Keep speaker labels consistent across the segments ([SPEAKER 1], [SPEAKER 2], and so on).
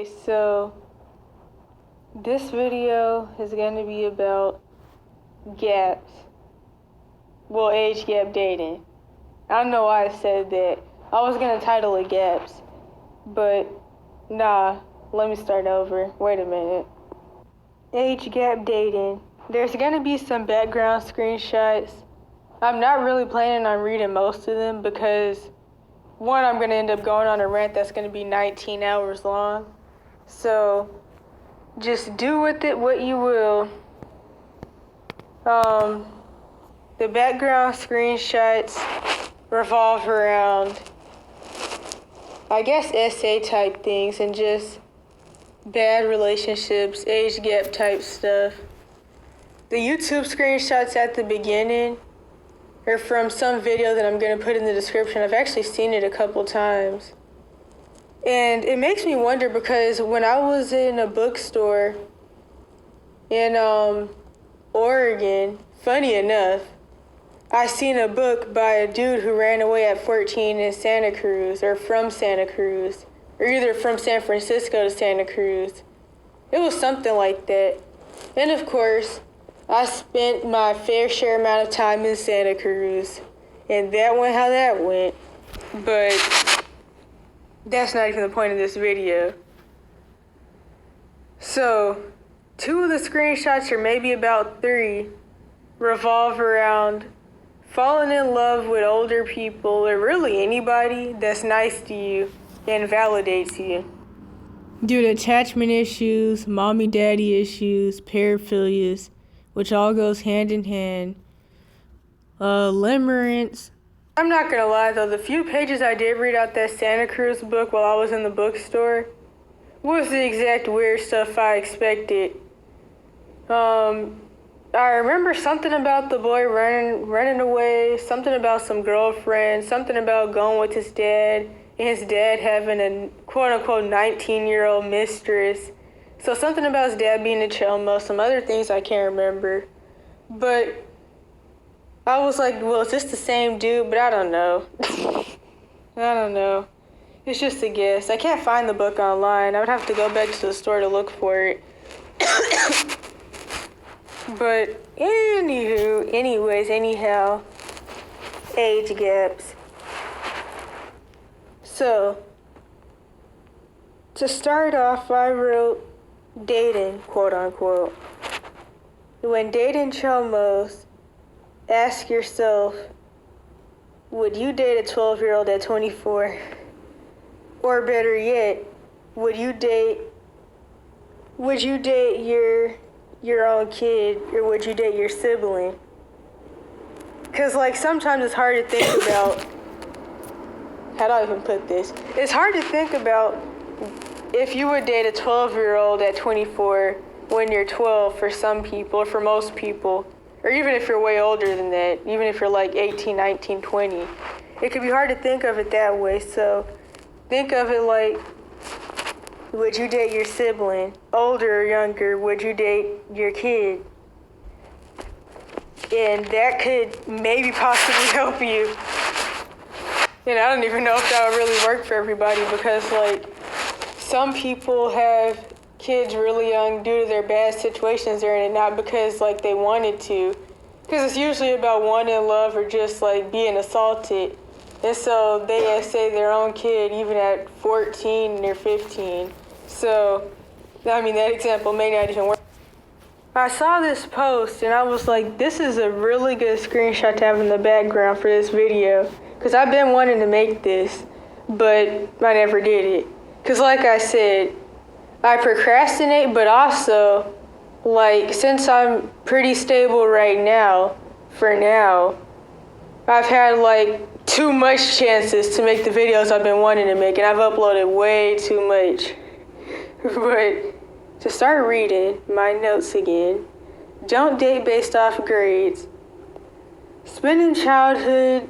[SPEAKER 1] So this video is going to be about gaps. Well, age gap dating. I don't know why I said that. I was going to title it gaps, but nah, let me start over. Wait a minute. Age gap dating. There's going to be some background screenshots. I'm not really planning on reading most of them because, one, I'm going to end up going on a rant that's going to be 19 hours long. So just do with it what you will. The background screenshots revolve around, I guess, essay type things and just bad relationships, age gap type stuff. The YouTube screenshots at the beginning are from some video that I'm going to put in the description. I've actually seen it a couple times. And it makes me wonder because when I was in a bookstore in Oregon, funny enough, I seen a book by a dude who ran away at 14 in Santa Cruz, or from Santa Cruz, or either from San Francisco to Santa Cruz. It was something like that. And of course, I spent my fair share amount of time in Santa Cruz, and that went how that went. But that's not even the point of this video. So, 2 of the screenshots, or maybe about 3, revolve around falling in love with older people, or really anybody that's nice to you and validates you. Due to attachment issues, mommy-daddy issues, paraphilias, which all goes hand in hand, limerence. I'm not gonna lie though, the few pages I did read out that Santa Cruz book while I was in the bookstore was the exact weird stuff I expected. I remember something about the boy running away, something about some girlfriend, something about going with his dad, and his dad having a quote-unquote 19-year-old mistress. So something about his dad being a Chelmo, some other things I can't remember. But I was like, well, is this the same dude? But I don't know. I don't know. It's just a guess. I can't find the book online. I would have to go back to the store to look for it. But anyhow, age gaps. So, to start off, I wrote dating, quote unquote. When dating Chelmos, ask yourself, would you date a 12-year-old at 24? Or better yet, would you date your own kid, or would you date your sibling? Because, like, sometimes it's hard to think about, how do I even put this? It's hard to think about if you would date a 12-year-old at 24 when you're 12 for some people, or for most people, or even if you're way older than that, even if you're like 18, 19, 20. It could be hard to think of it that way, so think of it like, would you date your sibling? Older or younger, would you date your kid? And that could maybe possibly help you. And I don't even know if that would really work for everybody because, like, some people have kids really young due to their bad situations they're in, not because, like, they wanted to. Because it's usually about wanting love or just, like, being assaulted. And so they say their own kid even at 14 or 15. So, I mean, that example may not even work. I saw this post and I was like, this is a really good screenshot to have in the background for this video. Because I've been wanting to make this, but I never did it. Because like I said, I procrastinate, but also, like, since I'm pretty stable right now, for now, I've had, like, too much chances to make the videos I've been wanting to make, and I've uploaded way too much. But to start reading my notes again, don't date based off grades. Spending childhood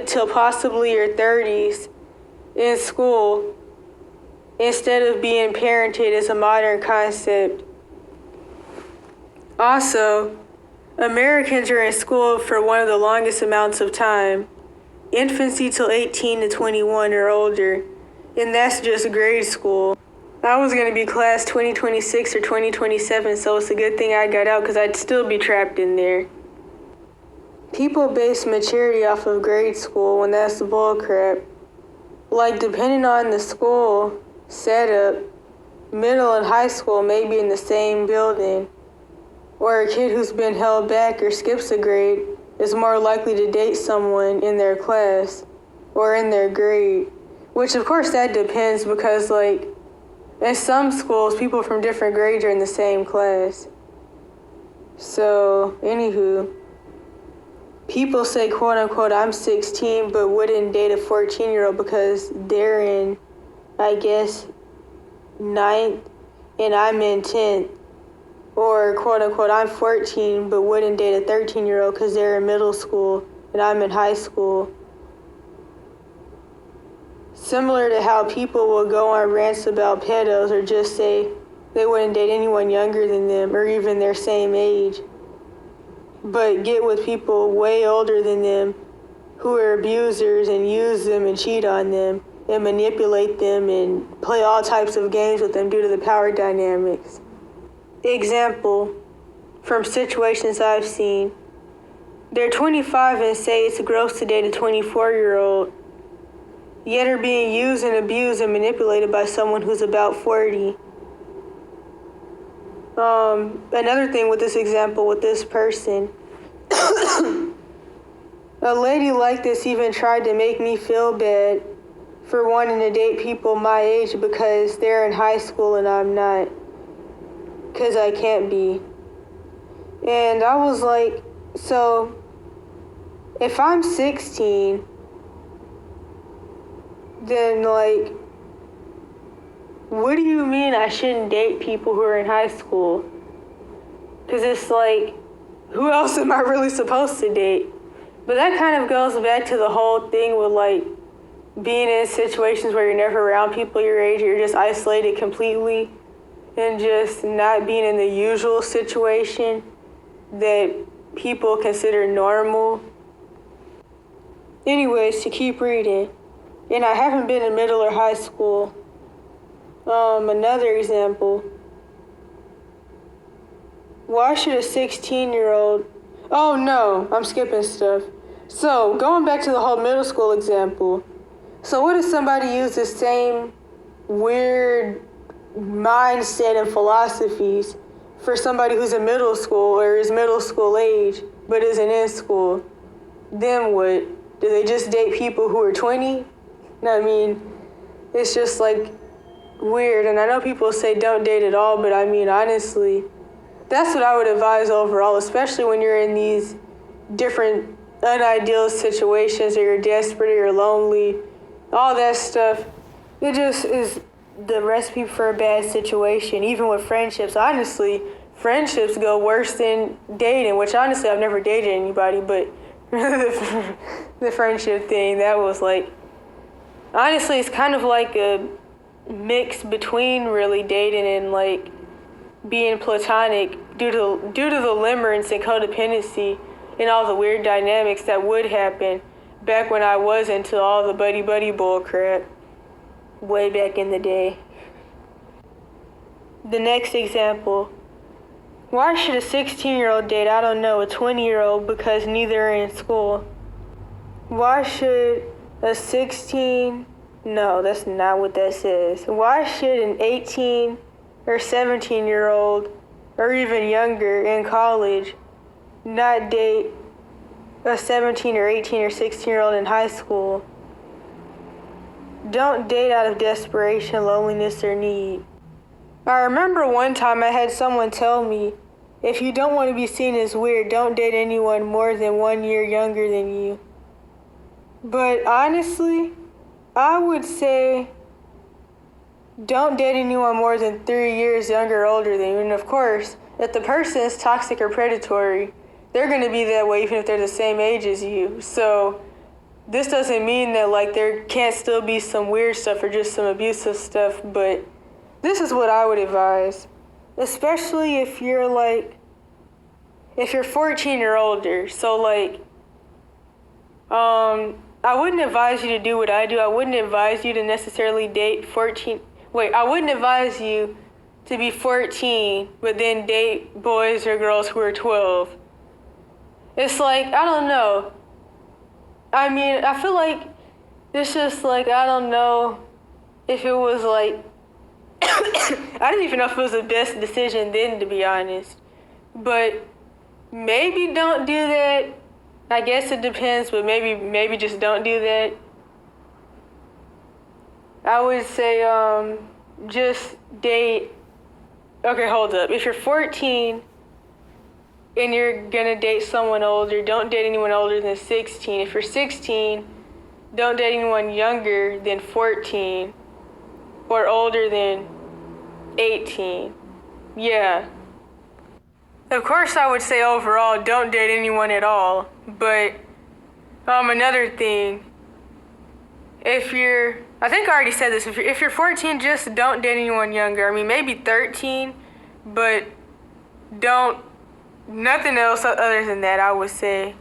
[SPEAKER 1] till possibly your 30s in school instead of being parented is a modern concept. Also, Americans are in school for one of the longest amounts of time. Infancy till 18 to 21 or older. And that's just grade school. I was going to be class 2026 or 2027, so it's a good thing I got out because I'd still be trapped in there. People base maturity off of grade school when that's bull crap. Like, depending on the school setup, middle and high school may be in the same building, or a kid who's been held back or skips a grade is more likely to date someone in their class or in their grade, which of course that depends because like in some schools people from different grades are in the same class. So anywho, people say quote unquote I'm 16 but wouldn't date a 14-year-old because they're in, I guess, 9th and I'm in 10th. Or quote unquote I'm 14 but wouldn't date a 13-year-old because they're in middle school and I'm in high school. Similar to how people will go on rants about pedos or just say they wouldn't date anyone younger than them or even their same age, but get with people way older than them who are abusers and use them and cheat on them and manipulate them and play all types of games with them due to the power dynamics. Example from situations I've seen. They're 25 and say it's gross to date a 24-year-old, yet are being used and abused and manipulated by someone who's about 40. Another thing with this example with this person, a lady like this even tried to make me feel bad for wanting to date people my age because they're in high school and I'm not. Because I can't be. And I was like, so if I'm 16, then like, what do you mean I shouldn't date people who are in high school? Because it's like, who else am I really supposed to date? But that kind of goes back to the whole thing with like being in situations where you're never around people your age, you're just isolated completely. And just not being in the usual situation that people consider normal. Anyways, to keep reading, and I haven't been in middle or high school. Another example. Why should a 16-year-old... Oh no, I'm skipping stuff. So, going back to the whole middle school example. So what if somebody used the same weird mindset and philosophies for somebody who's in middle school or is middle school age but isn't in school? Then what? Do they just date people who are 20? I mean, it's just like weird. And I know people say don't date at all, but I mean, honestly, that's what I would advise overall, especially when you're in these different unideal situations or you're desperate or you're lonely, all that stuff. It just is the recipe for a bad situation. Even with friendships, honestly, friendships go worse than dating, which honestly I've never dated anybody, but the friendship thing, that was like, honestly, it's kind of like a mix between really dating and like being platonic due to the limerence and codependency and all the weird dynamics that would happen back when I was into all the buddy bull crap way back in the day. The next example. Why should a 16-year-old date, I don't know, a 20-year-old because neither are in school? Why should a 16... No, that's not what that says. Why should an 18 or 17-year-old or even younger in college not date a 17 or 18 or 16-year-old in high school? Don't date out of desperation, loneliness, or need. I remember one time I had someone tell me, if you don't want to be seen as weird, don't date anyone more than 1 year younger than you. But honestly, I would say don't date anyone more than 3 years younger or older than you. And of course, if the person is toxic or predatory, they're going to be that way even if they're the same age as you. So this doesn't mean that like there can't still be some weird stuff or just some abusive stuff, but this is what I would advise. Especially if you're 14 or older. So like, I I wouldn't advise you to do what I do. I wouldn't advise you to necessarily date 14. Wait, I wouldn't advise you to be 14, but then date boys or girls who are 12. It's like, I don't know. I mean, I feel like it's just like, I don't know if it was like, I didn't even know if it was the best decision then, to be honest. But maybe don't do that. I guess it depends, but maybe just don't do that. I would say just date. Okay, hold up. If you're 14 and you're gonna date someone older, don't date anyone older than 16. If you're 16, don't date anyone younger than 14 or older than 18. Yeah. Of course, I would say overall, don't date anyone at all. But another thing, I think I already said this, if you're 14, just don't date anyone younger. I mean, maybe 13, but nothing else other than that, I would say.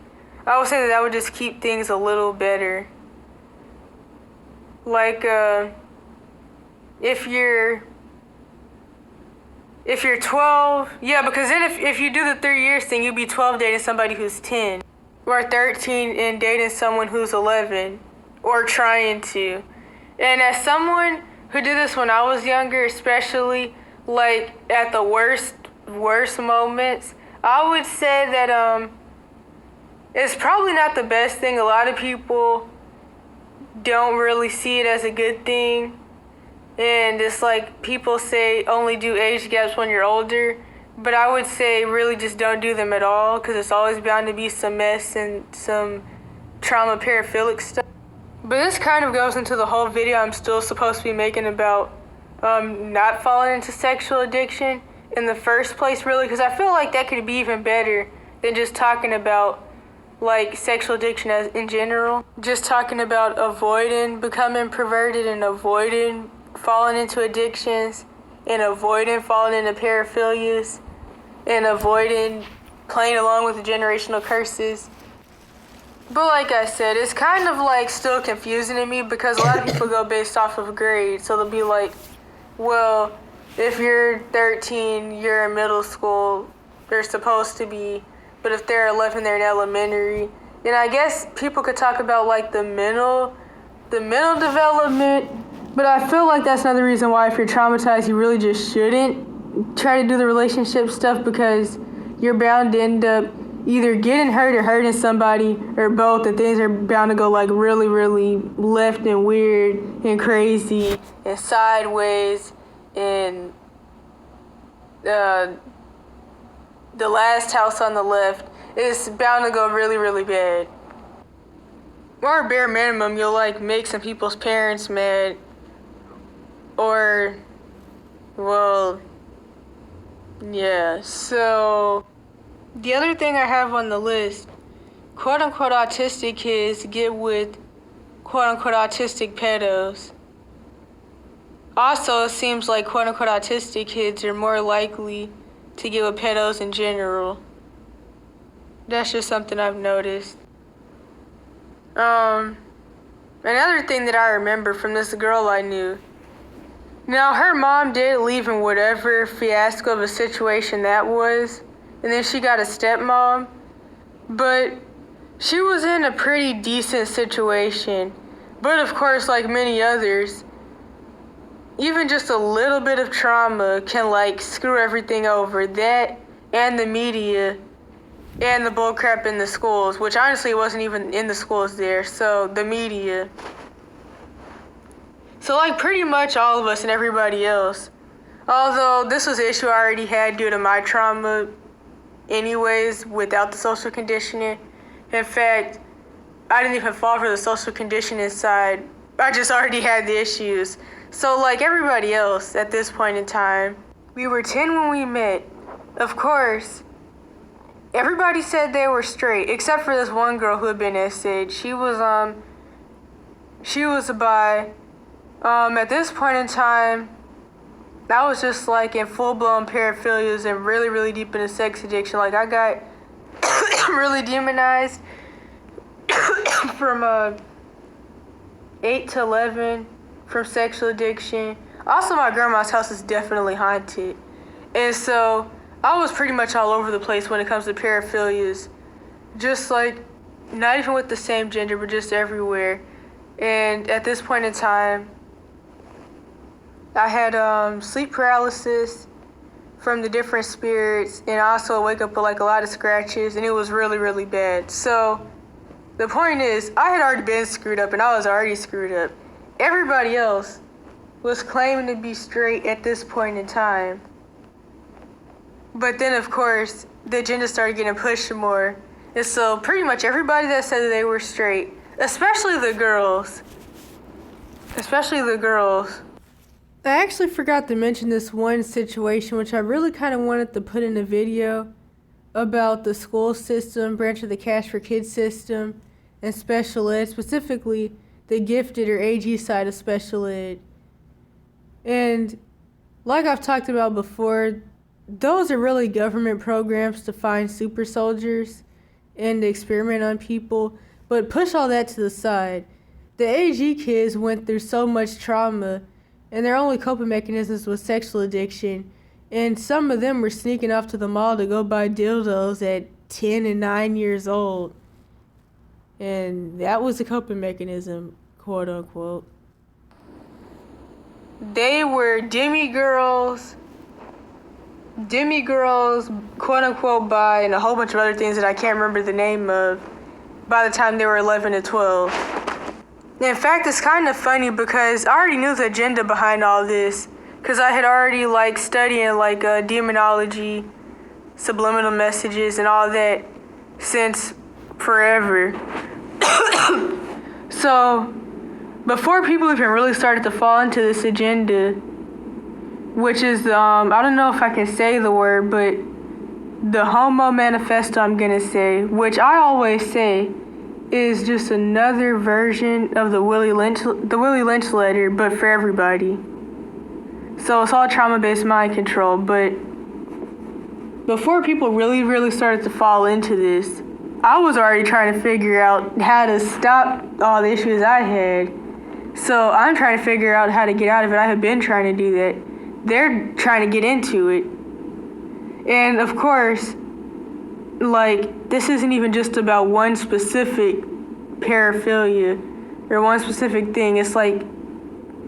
[SPEAKER 1] I would say that would just keep things a little better. Like, if you're 12, yeah, because then if you do the 3 years thing, you'd be 12 dating somebody who's 10, or 13 and dating someone who's 11, or trying to. And as someone who did this when I was younger, especially like at the worst moments, I would say that it's probably not the best thing. A lot of people don't really see it as a good thing. And it's like people say only do age gaps when you're older, but I would say really just don't do them at all, because it's always bound to be some mess and some trauma paraphilic stuff. But this kind of goes into the whole video I'm still supposed to be making about not falling into sexual addiction in the first place, really, because I feel like that could be even better than just talking about like sexual addiction as in general. Just talking about avoiding becoming perverted and avoiding falling into addictions and avoiding falling into paraphilias and avoiding playing along with the generational curses. But like I said, it's kind of like still confusing to me, because a lot of people go based off of grades. So they'll be like, well, if you're 13, you're in middle school, they're supposed to be, but if they're 11, they're in elementary. And I guess people could talk about like the mental development, but I feel like that's another reason why if you're traumatized, you really just shouldn't try to do the relationship stuff, because you're bound to end up either getting hurt or hurting somebody, or both, and things are bound to go like really, really left and weird and crazy and sideways, and the last house on the left is bound to go really, really bad. Or bare minimum, you'll like make some people's parents mad, or, well, yeah. So the other thing I have on the list, quote-unquote autistic kids get with quote-unquote autistic pedos. Also, it seems like quote-unquote autistic kids are more likely to get with pedos in general. That's just something I've noticed. Another thing that I remember from this girl I knew. Now, her mom did leave in whatever fiasco of a situation that was, and then she got a stepmom, but she was in a pretty decent situation. But of course, like many others, even just a little bit of trauma can like screw everything over. That and the media and the bullcrap in the schools, which honestly wasn't even in the schools there, so the media. So like pretty much all of us and everybody else. Although this was an issue I already had due to my trauma anyways, without the social conditioning. In fact, I didn't even fall for the social conditioning side. I just already had the issues. So like everybody else at this point in time, we were 10 when we met. Of course, everybody said they were straight, except for this one girl who had been essayed. She was a bi. At this point in time, I was just like in full-blown paraphilias and really, really deep into sex addiction. Like I got really demonized from 8 to 11 from sexual addiction. Also, my grandma's house is definitely haunted. And so I was pretty much all over the place when it comes to paraphilias. Just like, not even with the same gender, but just everywhere. And at this point in time, I had sleep paralysis from the different spirits, and I also wake up with like a lot of scratches, and it was really, really bad. So the point is, I had already been screwed up, and I was already screwed up. Everybody else was claiming to be straight at this point in time. But then, of course, the agenda started getting pushed more. And so pretty much everybody that said that they were straight, especially the girls, I actually forgot to mention this one situation, which I really kind of wanted to put in a video about the school system, branch of the Cash for Kids system, and special ed, specifically the gifted or AG side of special ed. And like I've talked about before, those are really government programs to find super soldiers and to experiment on people. But push all that to the side. The AG kids went through so much trauma, and their only coping mechanisms was sexual addiction. And some of them were sneaking off to the mall to go buy dildos at 10 and 9 years old. And that was a coping mechanism, quote unquote. They were demigirls, quote unquote, by, and a whole bunch of other things that I can't remember the name of, by the time they were 11 to 12. In fact, it's kind of funny because I already knew the agenda behind all this, because I had already studying demonology, subliminal messages, and all that since forever. So before people even really started to fall into this agenda, which is I don't know if I can say the word, but the Homo Manifesto, I'm gonna say, which I always say is just another version of the Willie Lynch letter, but for everybody. So it's all trauma-based mind control. But before people really started to fall into this, I was already trying to figure out how to stop all the issues I had. So I'm trying to figure out how to get out of it. I have been trying to do that. They're trying to get into it. And of course, this isn't even just about one specific paraphilia or one specific thing. It's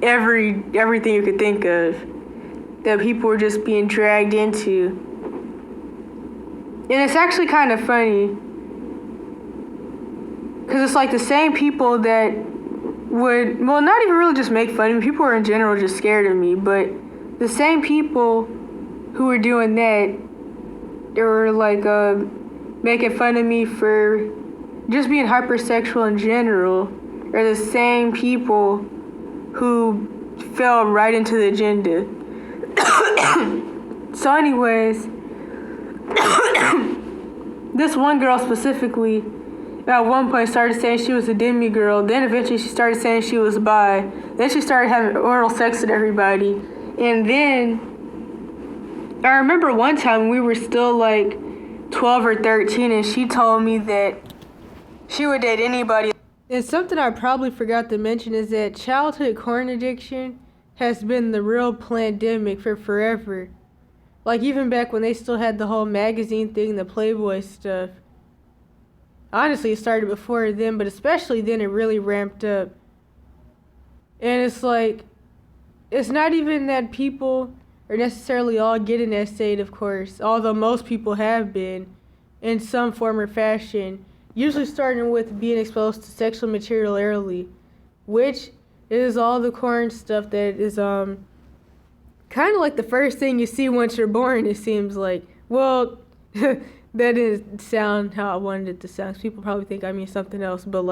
[SPEAKER 1] everything you could think of that people are just being dragged into. And it's actually kind of funny because it's the same people that would, well, not even really just make fun of me. People are in general just scared of me, but the same people who were doing that, they were making fun of me for just being hypersexual in general, are the same people who fell right into the agenda. So anyways, this one girl specifically at one point started saying she was a demi-girl, then eventually she started saying she was bi, then she started having oral sex with everybody, and then I remember one time we were still 12 or 13, and she told me that she would date anybody. And something I probably forgot to mention is that childhood porn addiction has been the real pandemic for forever. Even back when they still had the whole magazine thing, the Playboy stuff. Honestly, it started before then, but especially then it really ramped up. And it's it's not even that people are necessarily all getting that state, of course, although most people have been in some form or fashion, usually starting with being exposed to sexual material early, which is all the corn stuff that is kind of the first thing you see once you're born, it seems like. Well, that didn't sound how I wanted it to sound, 'cause people probably think I mean something else, but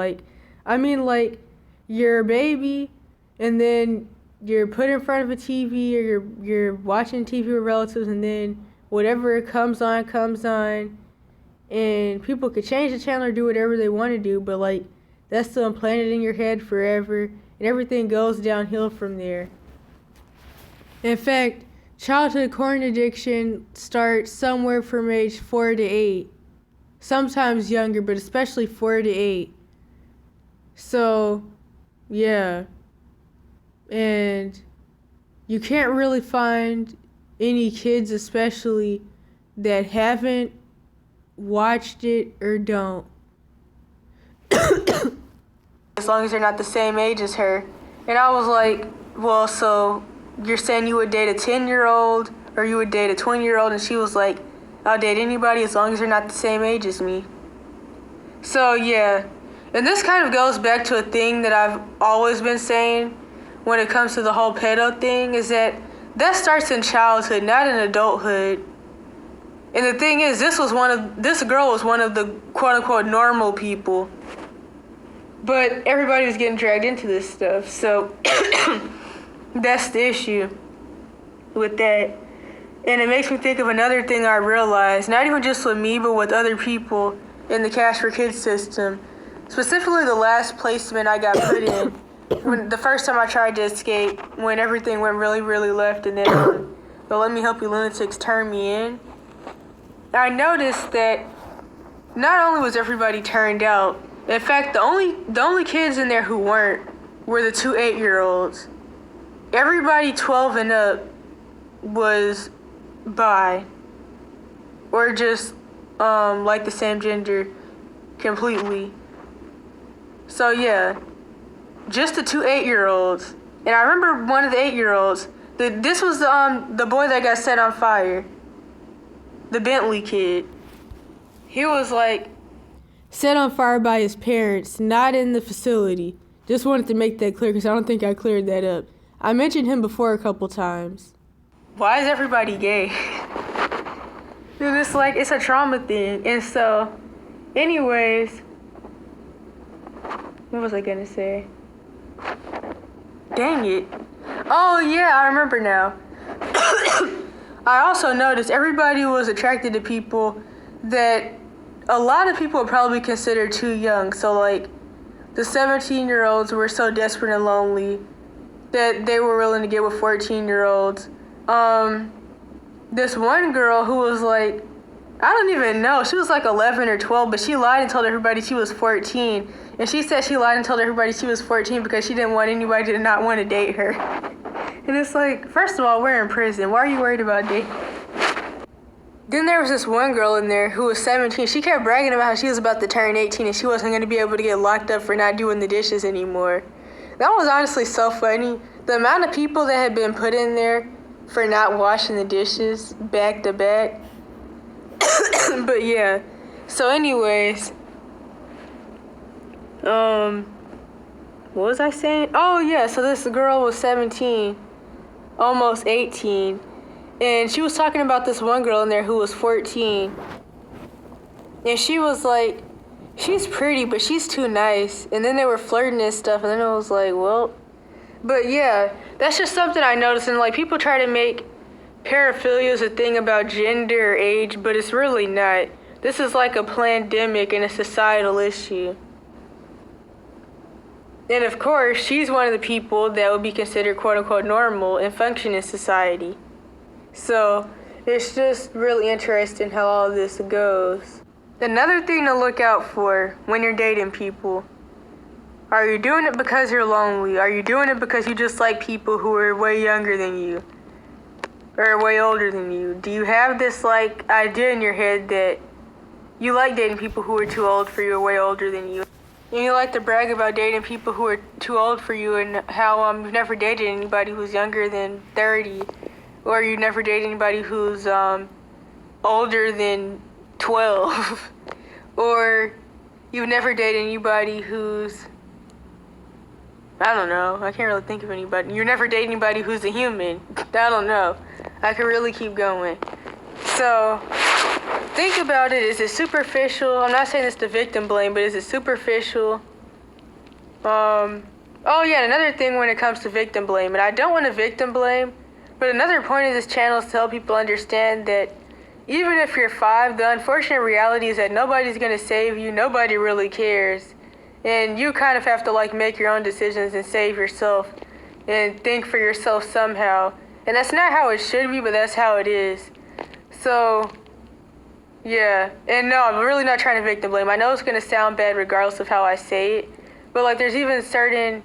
[SPEAKER 1] you're a baby, and then you're put in front of a TV, or you're watching TV with relatives, and then whatever comes on, and people could change the channel or do whatever they want to do, but that's still implanted in your head forever, and everything goes downhill from there. In fact, childhood porn addiction starts somewhere from age 4 to 8, sometimes younger, but especially 4 to 8. So Yeah. And you can't really find any kids, especially, that haven't watched it or don't. As long as they're not the same age as her. And I was like, well, so you're saying you would date a 10-year-old or you would date a 20-year-old? And she was like, I'll date anybody as long as they're not the same age as me. So, yeah. And this kind of goes back to a thing that I've always been saying when it comes to the whole pedo thing, is that starts in childhood, not in adulthood. And the thing is, this girl was one of the quote-unquote normal people. But everybody was getting dragged into this stuff. So that's the issue with that. And it makes me think of another thing I realized, not even just with me, but with other people in the Cash for Kids system. Specifically the last placement I got put in, when the first time I tried to escape, when everything went really, really left, and then the Let Me Help You Lunatics turned me in. I noticed that not only was everybody turned out, in fact, the only kids in there who weren't were the 2 8-year-olds. Everybody 12 and up was bi, or just like the same gender completely. So yeah, just the 2 8-year-olds. And I remember one of the 8-year-olds. This was the boy that got set on fire. The Bentley kid. He was like set on fire by his parents, not in the facility. Just wanted to make that clear because I don't think I cleared that up. I mentioned him before a couple times. Why is everybody gay? Dude, it's like, it's a trauma thing. And so, anyways, what was I gonna say? Dang it. Oh yeah, I remember now. I also noticed everybody was attracted to people that a lot of people would probably consider too young. So like the 17-year-olds were so desperate and lonely that they were willing to get with 14-year-olds. This one girl who was like, I don't even know, she was like 11 or 12, but she lied and told everybody she was 14. And she said she lied and told everybody she was 14 because she didn't want anybody to not want to date her. And it's like, first of all, we're in prison. Why are you worried about dating? Then there was this one girl in there who was 17. She kept bragging about how she was about to turn 18 and she wasn't going to be able to get locked up for not doing the dishes anymore. That was honestly so funny. The amount of people that had been put in there for not washing the dishes back to back. But yeah. So anyways, what was I saying? Oh yeah, so this girl was 17, almost 18. And she was talking about this one girl in there who was 14. And she was like, she's pretty, but she's too nice. And then they were flirting and stuff. And then I was like, well. But yeah, that's just something I noticed. And like, people try to make paraphilia is a thing about gender or age, but it's really not. This is like a pandemic and a societal issue. And of course, she's one of the people that would be considered quote-unquote normal and function in society. So it's just really interesting how all this goes. Another thing to look out for when you're dating people. Are you doing it because you're lonely? Are you doing it because you just like people who are way younger than you? Or way older than you? Do you have this like idea in your head that you like dating people who are too old for you or way older than you? And you like to brag about dating people who are too old for you and how you've never dated anybody who's younger than 30. Or you never dated anybody who's older than 12. Or you've never dated anybody who's, I don't know, I can't really think of anybody. You never dated anybody who's a human. I don't know. I could really keep going. So, think about it. Is it superficial? I'm not saying it's the victim blame, but is it superficial? Oh yeah, another thing when it comes to victim blame, and I don't want to victim blame, but another point of this channel is to help people understand that even if you're 5, the unfortunate reality is that nobody's going to save you. Nobody really cares. And you kind of have to like make your own decisions and save yourself and think for yourself somehow. And that's not how it should be, but that's how it is. So, yeah. And no, I'm really not trying to victim blame. I know it's going to sound bad regardless of how I say it. But like there's even certain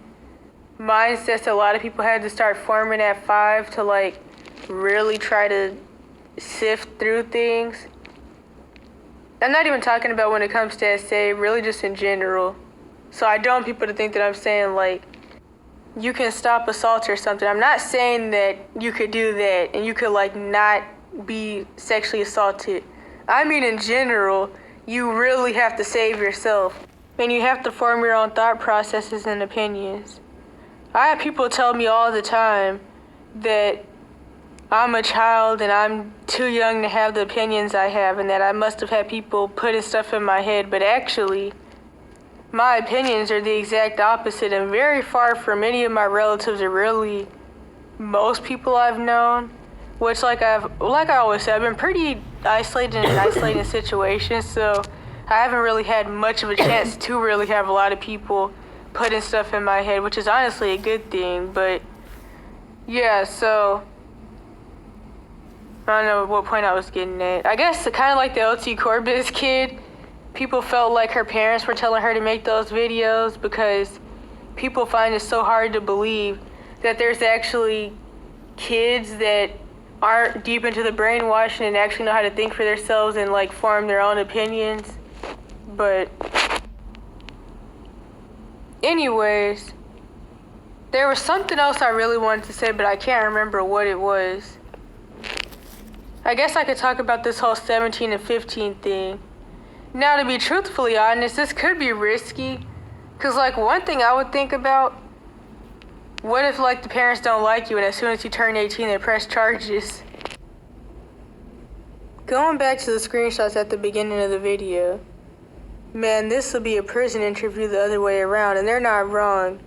[SPEAKER 1] mindsets a lot of people had to start forming at 5 to like really try to sift through things. I'm not even talking about when it comes to SA, really just in general. So I don't want people to think that I'm saying like you can stop assault or something. I'm not saying that you could do that and you could like not be sexually assaulted. I mean in general, you really have to save yourself and you have to form your own thought processes and opinions. I have people tell me all the time that I'm a child and I'm too young to have the opinions I have and that I must have had people putting stuff in my head, but actually my opinions are the exact opposite and very far from any of my relatives or really most people I've known, which like I always said, I've been pretty isolated in isolating situations, so I haven't really had much of a chance to really have a lot of people putting stuff in my head, which is honestly a good thing, but yeah, so I don't know what point I was getting at. I guess kind of like the LTCorbis kid, people felt like her parents were telling her to make those videos because people find it so hard to believe that there's actually kids that aren't deep into the brainwashing and actually know how to think for themselves and like form their own opinions. But anyways, there was something else I really wanted to say, but I can't remember what it was. I guess I could talk about this whole 17 and 15 thing. Now, to be truthfully honest, this could be risky. Because, like, one thing I would think about, what if, like, the parents don't like you and as soon as you turn 18, they press charges? Going back to the screenshots at the beginning of the video, man, this will be a prison interview the other way around, and they're not wrong.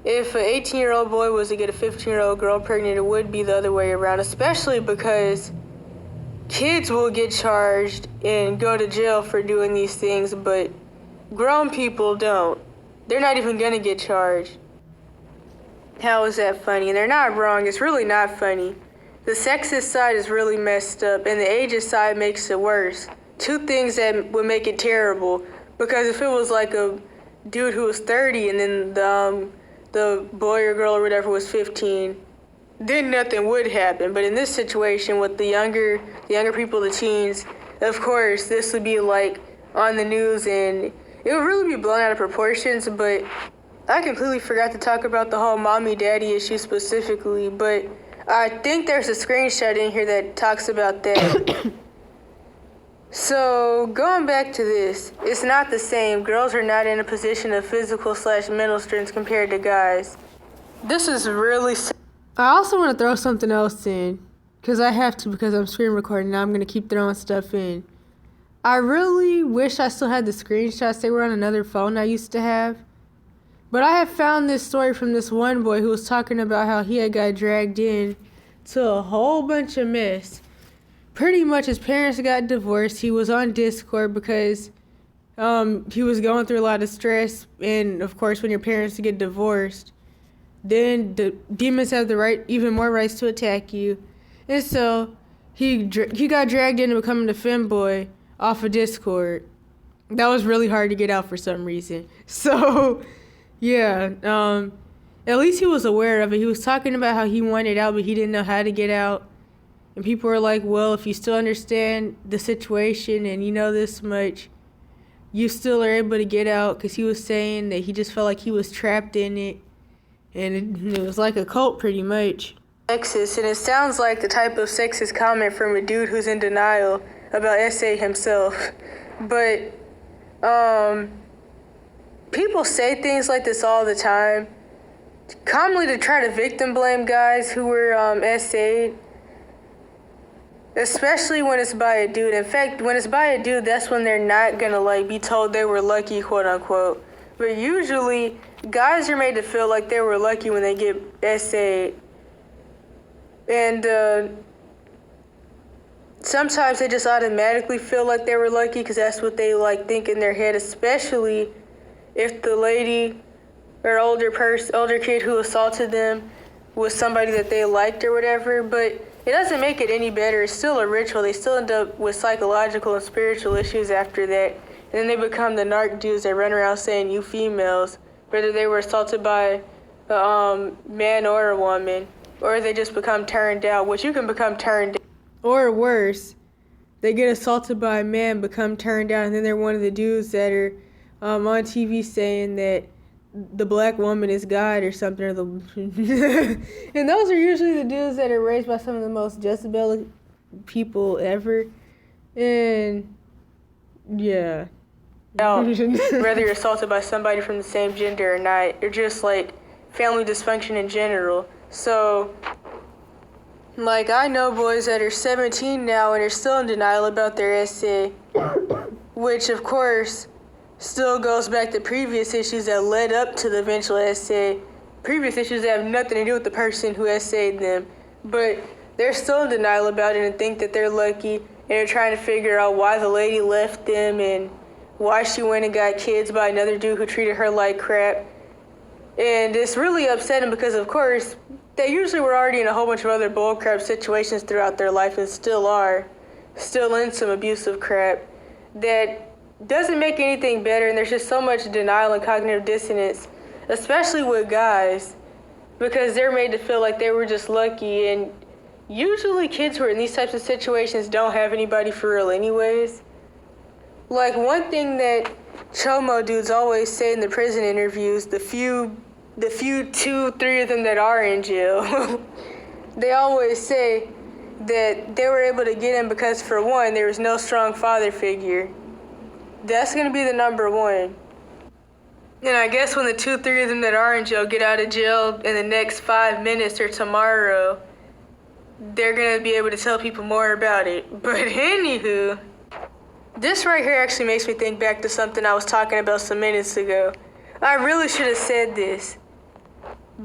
[SPEAKER 1] If an 18-year-old boy was to get a 15-year-old girl pregnant, it would be the other way around, especially because kids will get charged and go to jail for doing these things, but grown people don't. They're not even gonna get charged. How is that funny? And they're not wrong. It's really not funny. The sexist side is really messed up, and the ageist side makes it worse. Two things that would make it terrible, because if it was like a dude who was 30 and then the boy or girl or whatever was 15, then nothing would happen. But in this situation with the younger people, the teens, of course, this would be like on the news and it would really be blown out of proportions. But I completely forgot to talk about the whole mommy-daddy issue specifically, but I think there's a screenshot in here that talks about that. So, going back to this, it's not the same. Girls are not in a position of physical/mental strength compared to guys. This is really... I also want to throw something else in, because I have to, because I'm screen recording, now I'm going to keep throwing stuff in. I really wish I still had the screenshots. They were on another phone I used to have. But I have found this story from this one boy who was talking about how he had got dragged in to a whole bunch of mess. Pretty much his parents got divorced. He was on Discord because he was going through a lot of stress. And, of course, when your parents get divorced, then the demons have the right, even more rights to attack you. And so he got dragged into becoming a femboy off of Discord. That was really hard to get out for some reason. So, yeah, at least he was aware of it. He was talking about how he wanted out, but he didn't know how to get out. And people were like, well, if you still understand the situation and you know this much, you still are able to get out, because he was saying that he just felt like he was trapped in it. And it was like a cult pretty much. Sexist, and it sounds like the type of sexist comment from a dude who's in denial about SA himself. But people say things like this all the time, commonly to try to victim blame guys who were SA'd. Especially when it's by a dude. In fact, when it's by a dude, that's when they're not gonna like be told they were lucky, quote unquote. But usually, guys are made to feel like they were lucky when they get SA'd. And sometimes they just automatically feel like they were lucky because that's what they like think in their head, especially if the lady or older kid who assaulted them was somebody that they liked or whatever. But it doesn't make it any better. It's still a ritual. They still end up with psychological and spiritual issues after that. And then they become the narc dudes that run around saying, you females, whether they were assaulted by a man or a woman, or they just become turned down, which you can become turned down. Or worse, they get assaulted by a man, become turned down, and then they're one of the dudes that are on TV saying that the black woman is God or something. Or and those are usually the dudes that are raised by some of the most Jezebel people ever. And yeah. Whether you're assaulted by somebody from the same gender or not, or just like family dysfunction in general. So, like, I know boys that are 17 now and are still in denial about their essay, which of course still goes back to previous issues that led up to the eventual essay. Previous issues that have nothing to do with the person who essayed them, but they're still in denial about it and think that they're lucky, and they're trying to figure out why the lady left them and why she went and got kids by another dude who treated her like crap. And it's really upsetting because, of course, they usually were already in a whole bunch of other bullcrap situations throughout their life and still are, still in some abusive crap that doesn't make anything better. And there's just so much denial and cognitive dissonance, especially with guys, because they're made to feel like they were just lucky. And usually kids who are in these types of situations don't have anybody for real anyways. Like, one thing that chomo dudes always say in the prison interviews, the few 2-3 of them that are in jail, they always say that they were able to get in because, for one, there was no strong father figure. That's going to be the number one. And I guess when the 2-3 of them that are in jail get out of jail in the next 5 minutes or tomorrow, they're going to be able to tell people more about it. But anywho, this right here actually makes me think back to something I was talking about some minutes ago. I really should have said this.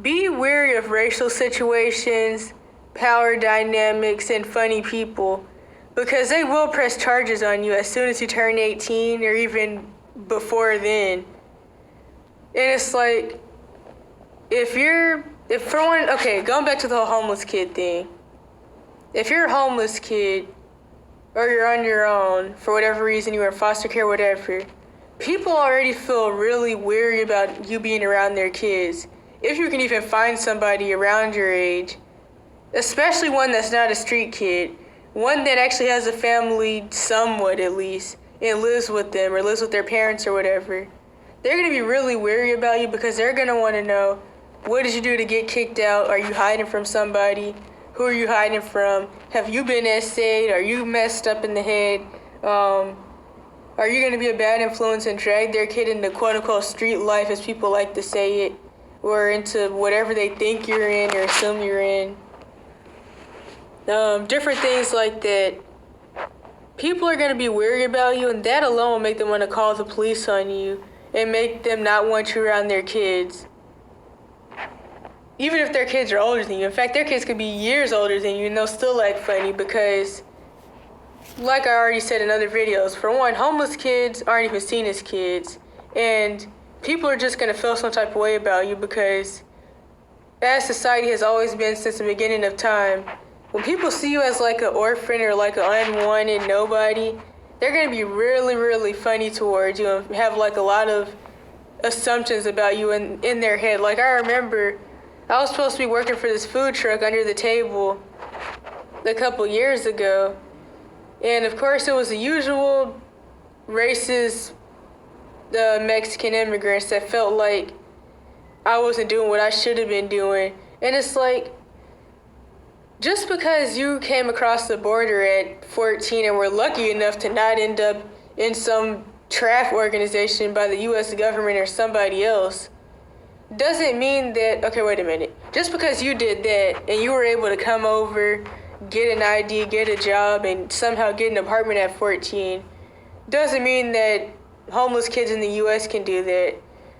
[SPEAKER 1] Be wary of racial situations, power dynamics, and funny people, because they will press charges on you as soon as you turn 18 or even before then. And it's like, going back to the whole homeless kid thing. If you're a homeless kid, or you're on your own, for whatever reason, you're in foster care, whatever, people already feel really weary about you being around their kids. If you can even find somebody around your age, especially one that's not a street kid, one that actually has a family, somewhat at least, and lives with them or lives with their parents or whatever, they're going to be really weary about you because they're going to want to know, what did you do to get kicked out? Are you hiding from somebody? Who are you hiding from? Have you been essayed? Are you messed up in the head? Are you going to be a bad influence and drag their kid into quote-unquote street life, as people like to say it, or into whatever they think you're in or assume you're in? Different things like that. People are going to be weary about you, and that alone will make them want to call the police on you and make them not want you around their kids. Even if their kids are older than you. In fact, their kids could be years older than you and they'll still act funny because, like I already said in other videos, for one, homeless kids aren't even seen as kids. And people are just going to feel some type of way about you because, as society has always been since the beginning of time, when people see you as like an orphan or like an unwanted nobody, they're going to be really, really funny towards you and have like a lot of assumptions about you in their head. Like, I remember I was supposed to be working for this food truck under the table a couple years ago. And of course it was the usual racist Mexican immigrants that felt like I wasn't doing what I should have been doing. And it's like, just because you came across the border at 14 and were lucky enough to not end up in some traf organization by the U.S. government or somebody else, doesn't mean that, okay, wait a minute. Just because you did that and you were able to come over, get an ID, get a job, and somehow get an apartment at 14, doesn't mean that homeless kids in the U.S. can do that,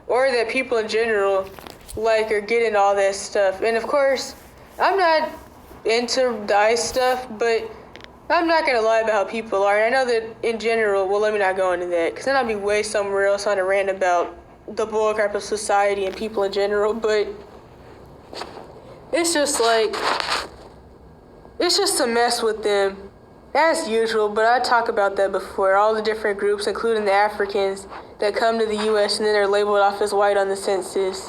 [SPEAKER 1] or that people in general, like, are getting all that stuff. And of course, I'm not into the ICE stuff, but I'm not going to lie about how people are. And I know that in general, well, let me not go into that, because then I'll be way somewhere else on a rant about the bullcrap of society and people in general. But it's just like, it's just a mess with them, as usual. But I talk about that before. All the different groups, including the Africans that come to the U.S. and then are labeled off as white on the census.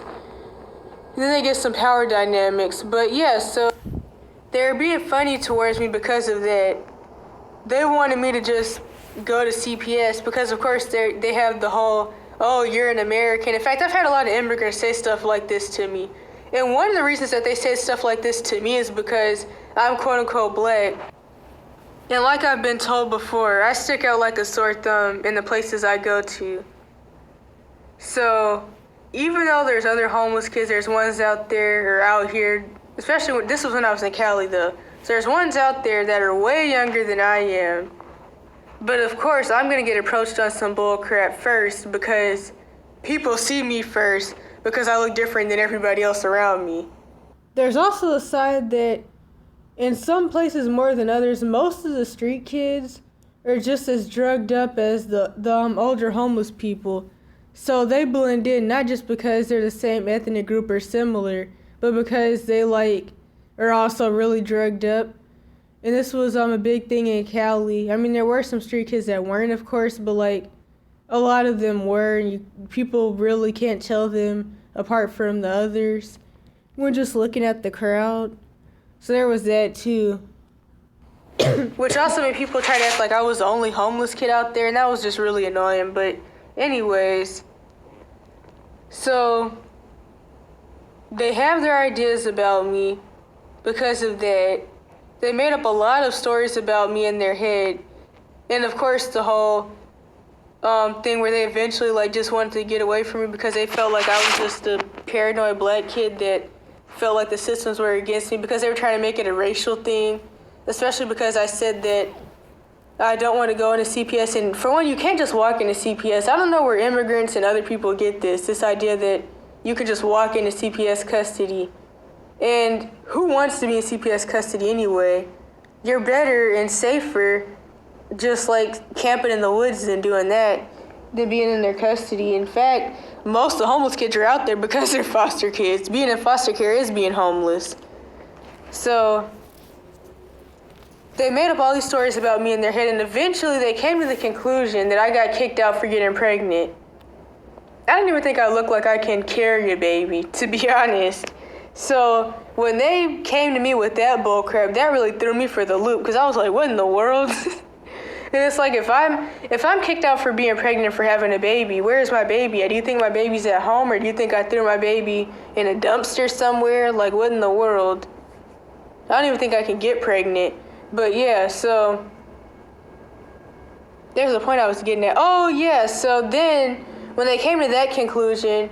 [SPEAKER 1] And then they get some power dynamics. But yeah, so they're being funny towards me because of that. They wanted me to just go to CPS because, of course, they have the whole, oh, you're an American. In fact, I've had a lot of immigrants say stuff like this to me. And one of the reasons that they say stuff like this to me is because I'm quote-unquote black. And like I've been told before, I stick out like a sore thumb in the places I go to. So even though there's other homeless kids, there's ones out there or out here, especially this was when I was in Cali though. So there's ones out there that are way younger than I am. But of course, I'm gonna get approached on some bull crap first because people see me first because I look different than everybody else around me. There's also the side that in some places more than others, most of the street kids are just as drugged up as the older homeless people. So they blend in, not just because they're the same ethnic group or similar, but because they are also really drugged up. And this was a big thing in Cali. I mean, there were some street kids that weren't, of course, but a lot of them were. And people really can't tell them apart from the others. We're just looking at the crowd. So there was that too. Which also made people try to act like I was the only homeless kid out there, and that was just really annoying. But anyways, so they have their ideas about me because of that. They made up a lot of stories about me in their head. And of course the whole thing where they eventually just wanted to get away from me because they felt like I was just a paranoid black kid that felt like the systems were against me because they were trying to make it a racial thing, especially because I said that I don't want to go into CPS. And for one, you can't just walk into CPS. I don't know where immigrants and other people get this idea that you could just walk into CPS custody. And who wants to be in CPS custody anyway? You're better and safer just camping in the woods than doing that than being in their custody. In fact, most of the homeless kids are out there because they're foster kids. Being in foster care is being homeless. So they made up all these stories about me in their head, and eventually they came to the conclusion that I got kicked out for getting pregnant. I don't even think I look like I can carry a baby, to be honest. So when they came to me with that bullcrap, that really threw me for the loop because I was like, what in the world? And it's like, if I'm kicked out for being pregnant for having a baby, where is my baby at? Do you think my baby's at home, or do you think I threw my baby in a dumpster somewhere? What in the world? I don't even think I can get pregnant. But yeah, so there's a point I was getting at. Oh yeah, so then when they came to that conclusion,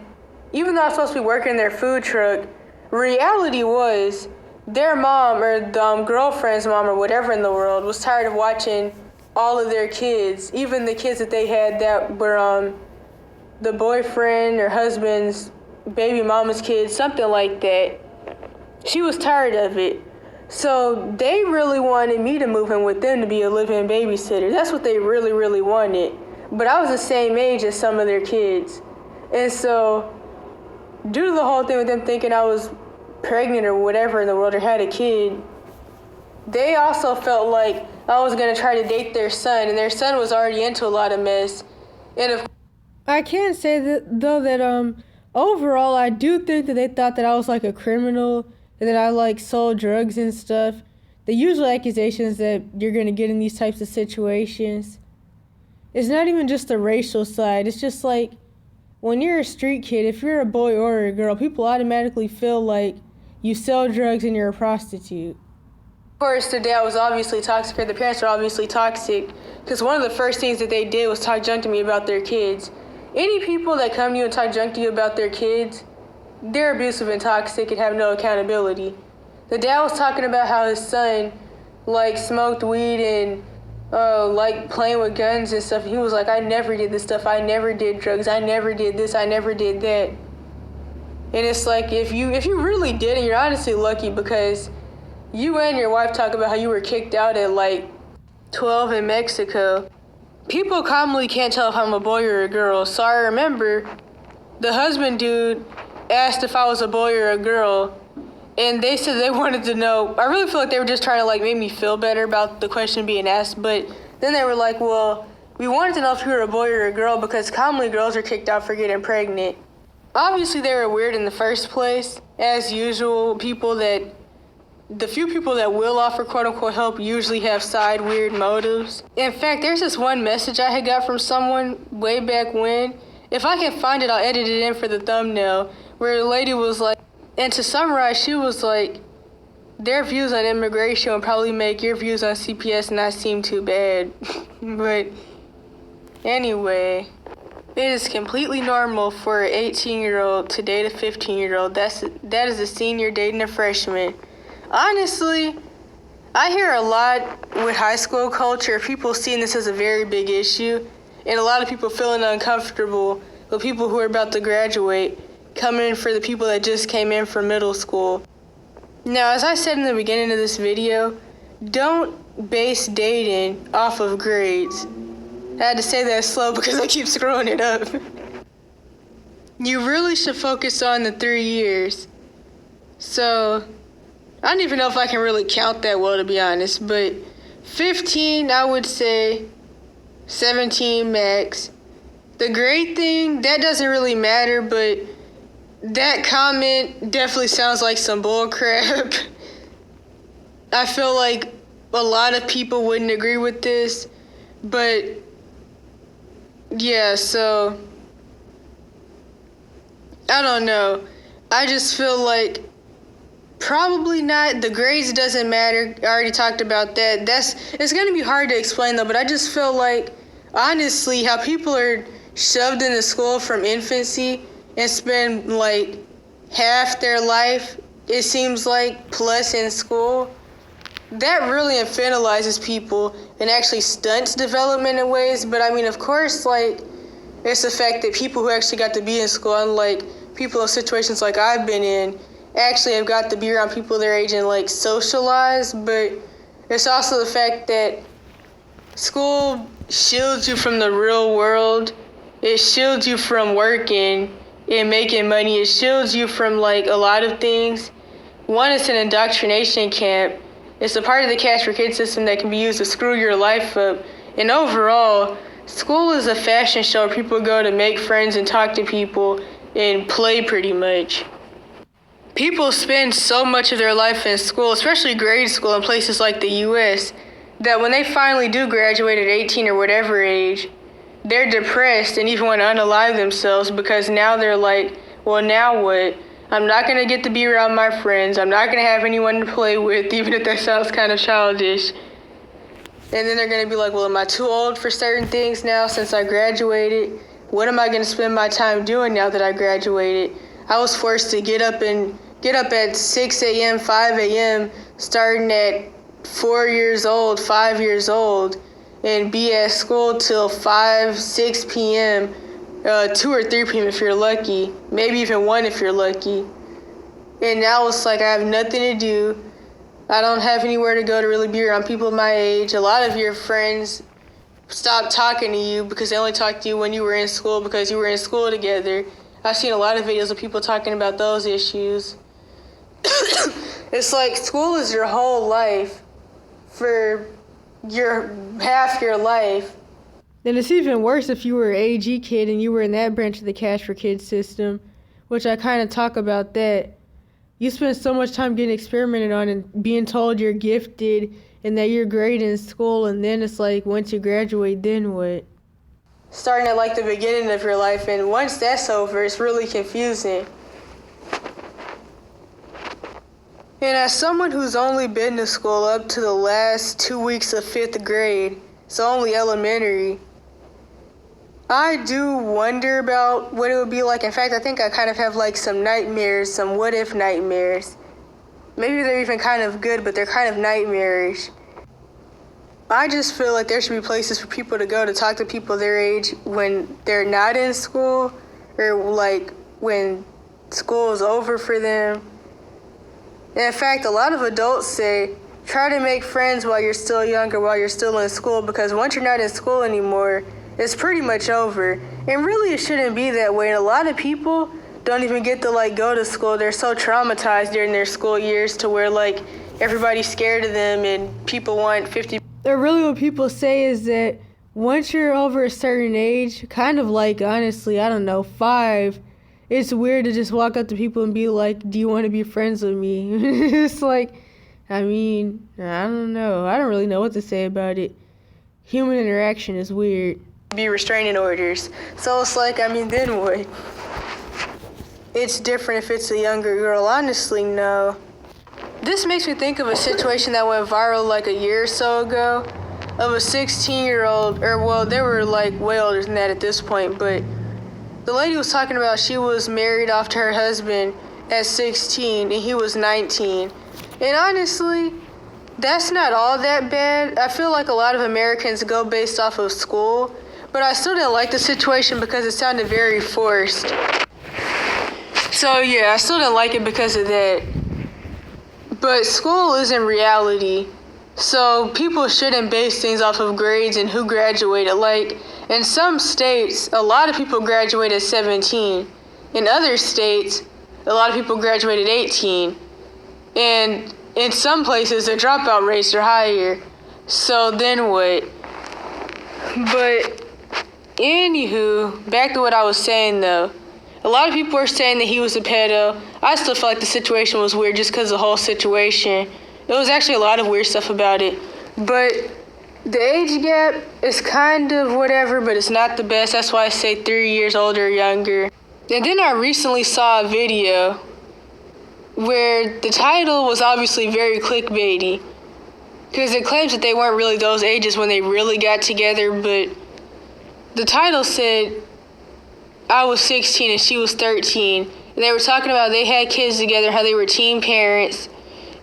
[SPEAKER 1] even though I was supposed to be working in their food truck, reality was their mom or the girlfriend's mom or whatever in the world was tired of watching all of their kids, even the kids that they had that were the boyfriend or husband's baby mama's kids, something like that. She was tired of it. So they really wanted me to move in with them to be a live-in babysitter. That's what they really, really wanted. But I was the same age as some of their kids. And so due to the whole thing with them thinking I was pregnant or whatever in the world or had a kid, they also felt like I was going to try to date their son, and their son was already into a lot of mess. And I can say that though that overall I do think that they thought that I was a criminal and that I sold drugs and stuff. The usual accusations that you're going to get in these types of situations. It's not even just the racial side. It's just when you're a street kid, if you're a boy or a girl, people automatically feel like you sell drugs and you're a prostitute. Of course, the dad was obviously toxic, or the parents were obviously toxic, because one of the first things that they did was talk junk to me about their kids. Any people that come to you and talk junk to you about their kids, they're abusive and toxic and have no accountability. The dad was talking about how his son, smoked weed and playing with guns and stuff. He was like, I never did this stuff. I never did drugs. I never did this. I never did that. And it's if you really did it, you're honestly lucky, because you and your wife talk about how you were kicked out at 12 in Mexico. People commonly can't tell if I'm a boy or a girl. So I remember the husband dude asked if I was a boy or a girl, and they said they wanted to know. I really feel like they were just trying to make me feel better about the question being asked, but then they were like, well, we wanted to know if you were a boy or a girl because commonly girls are kicked out for getting pregnant. Obviously, they were weird in the first place. As usual, the few people that will offer quote-unquote help usually have side weird motives. In fact, there's this one message I had got from someone way back when. If I can find it, I'll edit it in for the thumbnail, where the lady was like, and to summarize, she was like, their views on immigration would probably make your views on CPS not seem too bad. But anyway, it is completely normal for an 18-year-old to date a 15-year-old. That is a senior dating a freshman. Honestly, I hear a lot with high school culture, people seeing this as a very big issue, and a lot of people feeling uncomfortable with people who are about to graduate coming in for the people that just came in from middle school. Now, as I said in the beginning of this video, don't base dating off of grades. I had to say that slow because I keep screwing it up. You really should focus on the 3 years. So, I don't even know if I can really count that well, to be honest, but 15, I would say 17 max. The grade thing, that doesn't really matter, but that comment definitely sounds like some bull crap. I feel like a lot of people wouldn't agree with this, but yeah, so I don't know. I just feel like probably not. The grades doesn't matter. I already talked about that. It's going to be hard to explain though, but I just feel like, honestly, how people are shoved into school from infancy and spend like half their life, it seems like, plus in school, that really infantilizes people and actually stunts development in ways. But I mean, of course, like, it's the fact that people who actually got to be in school, unlike people in situations like I've been in, actually have got to be around people their age and like socialize. But it's also the fact that school shields you from the real world. It shields you from working and making money. It shields you from like a lot of things. One, it's an indoctrination camp. It's a part of the Cash for Kids system that can be used to screw your life up. And overall, school is a fashion show where people go to make friends and talk to people and play pretty much. People spend so much of their life in school, especially grade school in places like the US, that when they finally do graduate at 18 or whatever age, they're depressed and even want to unalive themselves because now they're like, well, now what? I'm not going to get to be around my friends. I'm not going to have anyone to play with, even if that sounds kind of childish. And then they're going to be like, well, am I too old for certain things now since I graduated? What am I going to spend my time doing now that I graduated? I was forced to get up at 6 a.m., 5 a.m., starting at 4 years old, 5 years old, and be at school till 5, 6 p.m., 2 or 3 p.m. if you're lucky, maybe even 1 if you're lucky. And now it's like I have nothing to do. I don't have anywhere to go to really be around people my age. A lot of your friends stop talking to you because they only talk to you when you were in school because you were in school together. I've seen a lot of videos of people talking about those issues. It's like school is your whole life for half your life.
[SPEAKER 2] Then it's even worse if you were an AG kid and you were in that branch of the Cash for Kids system, which I kind of talk about that. You spend so much time getting experimented on and being told you're gifted and that you're great in school, and then it's like, once you graduate, then what?
[SPEAKER 1] Starting at like the beginning of your life, and once that's over, it's really confusing. And as someone who's only been to school up to the last 2 weeks of 5th grade, so only elementary, I do wonder about what it would be like. In fact, I think I kind of have like some nightmares, some what-if nightmares. Maybe they're even kind of good, but they're kind of nightmarish. I just feel like there should be places for people to go to talk to people their age when they're not in school, or like when school is over for them. And in fact, a lot of adults say, try to make friends while you're still young or while you're still in school, because once you're not in school anymore, it's pretty much over. And really, it shouldn't be that way. And a lot of people don't even get to like go to school. They're so traumatized during their school years to where like everybody's scared of them and people want 50.
[SPEAKER 2] Or really what people say is that once you're over a certain age, kind of like, honestly, I don't know, 5, it's weird to just walk up to people and be like, do you want to be friends with me? It's like, I mean, I don't know. I don't really know what to say about it. Human interaction is weird.
[SPEAKER 1] Be restraining orders. So it's like, I mean, then what? It's different if it's a younger girl. Honestly, no. This makes me think of a situation that went viral like a year or so ago of a 16-year-old, or well, they were like way older than that at this point, but the lady was talking about she was married off to her husband at 16 and he was 19. And honestly, that's not all that bad. I feel like a lot of Americans go based off of school, but I still didn't like the situation because it sounded very forced. So yeah, I still didn't like it because of that. But school isn't reality. So people shouldn't base things off of grades and who graduated. Like, in some states, a lot of people graduate at 17. In other states, a lot of people graduate at 18. And in some places, the dropout rates are higher. So then what? But anywho, back to what I was saying though. A lot of people are saying that he was a pedo. I still feel like the situation was weird just because of the whole situation. There was actually a lot of weird stuff about it. But the age gap is kind of whatever, but it's not the best. That's why I say 3 years older or younger. And then I recently saw a video where the title was obviously very clickbaity because it claims that they weren't really those ages when they really got together, but the title said, I was 16 and she was 13. And they were talking about they had kids together, how they were teen parents,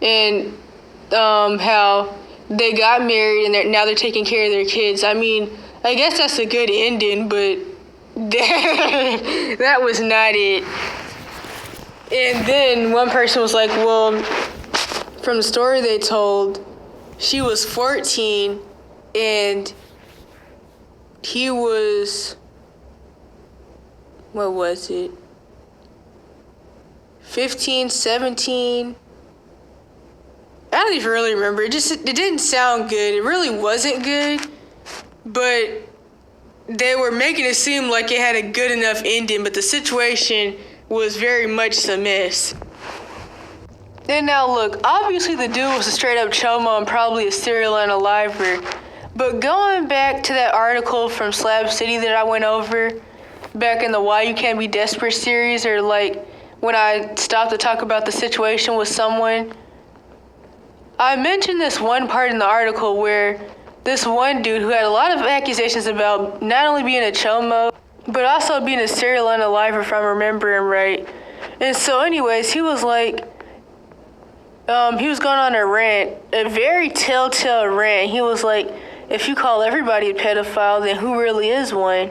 [SPEAKER 1] and how they got married and now they're taking care of their kids. I mean, I guess that's a good ending, but that was not it. And then one person was like, well, from the story they told, she was 14 and he was, what was it? 15, 17. I don't even really remember. It didn't sound good. It really wasn't good. But they were making it seem like it had a good enough ending, but the situation was very much a mess. And now look, obviously the dude was a straight up chomo and probably a serial unaliver. But going back to that article from Slab City that I went over back in the Why You Can't Be Desperate series, or like when I stopped to talk about the situation with someone, I mentioned this one part in the article where this one dude who had a lot of accusations about not only being a chomo, but also being a serial unaliver, if I'm remembering right. And so anyways, he was like, he was going on a rant, a very telltale rant. He was like, if you call everybody a pedophile, then who really is one?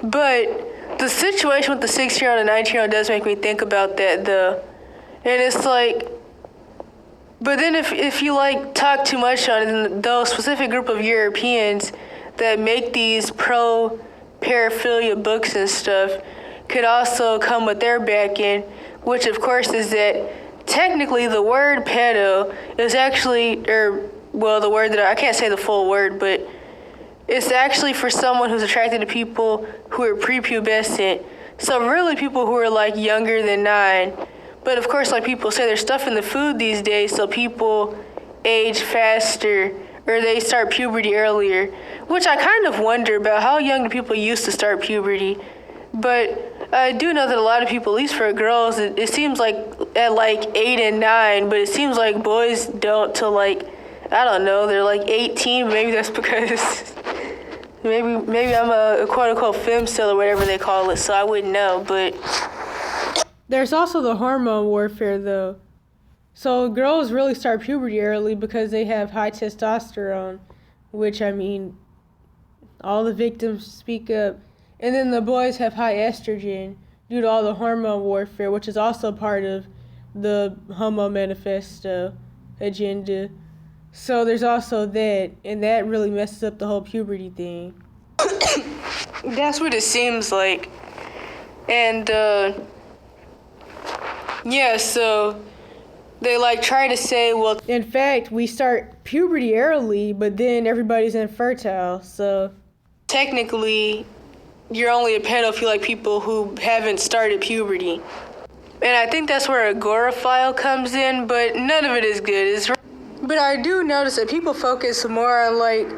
[SPEAKER 1] But the situation with the 16-year-old and 19-year-old does make me think about that though. And it's like, but then if you like talk too much on it, then those specific group of Europeans that make these pro-paraphilia books and stuff could also come with their back end, which of course is that technically the word pedo is actually, the word that I can't say the full word, but it's actually for someone who's attracted to people who are prepubescent. So really people who are like younger than 9. But of course, like people say, there's stuff in the food these days, so people age faster or they start puberty earlier, which I kind of wonder about how young do people used to start puberty. But I do know that a lot of people, at least for girls, it seems like at like 8 and 9, but it seems like boys don't till like, I don't know, they're like 18. Maybe that's because maybe I'm a quote-unquote femcil or whatever they call it, so I wouldn't know, but
[SPEAKER 2] there's also the hormone warfare, though. So girls really start puberty early because they have high testosterone, which, I mean, all the victims speak up. And then the boys have high estrogen due to all the hormone warfare, which is also part of the Homo Manifesto agenda. So there's also that, and that really messes up the whole puberty thing.
[SPEAKER 1] That's what it seems like. And, yeah, so they like try to say, well,
[SPEAKER 2] in fact, we start puberty early, but then everybody's infertile, so
[SPEAKER 1] technically you're only a pedo if you like people who haven't started puberty. And I think that's where agoraphile comes in, but none of it is good. But I do notice that people focus more on, like,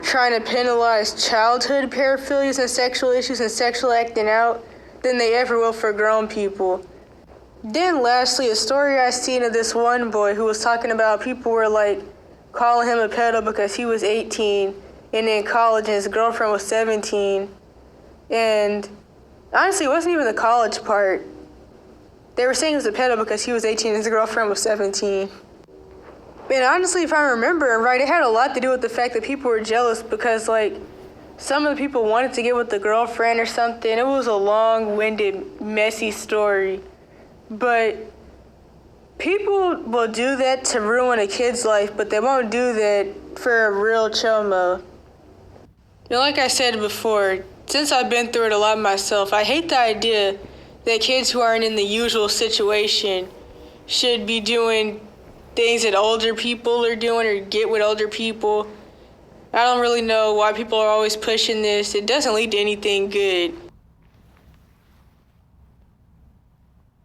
[SPEAKER 1] trying to penalize childhood paraphilias and sexual issues and sexual acting out than they ever will for grown people. Then lastly, a story I seen of this one boy who was talking about people were, like, calling him a pedo because he was 18 and in college and his girlfriend was 17. And honestly, it wasn't even the college part. They were saying he was a pedo because he was 18 and his girlfriend was 17. And honestly, if I remember right, it had a lot to do with the fact that people were jealous because, like, some of the people wanted to get with the girlfriend or something. It was a long-winded, messy story. But people will do that to ruin a kid's life, but they won't do that for a real chomo. And like I said before, since I've been through it a lot myself, I hate the idea that kids who aren't in the usual situation should be doing things that older people are doing or get with older people. I don't really know why people are always pushing this. It doesn't lead to anything good.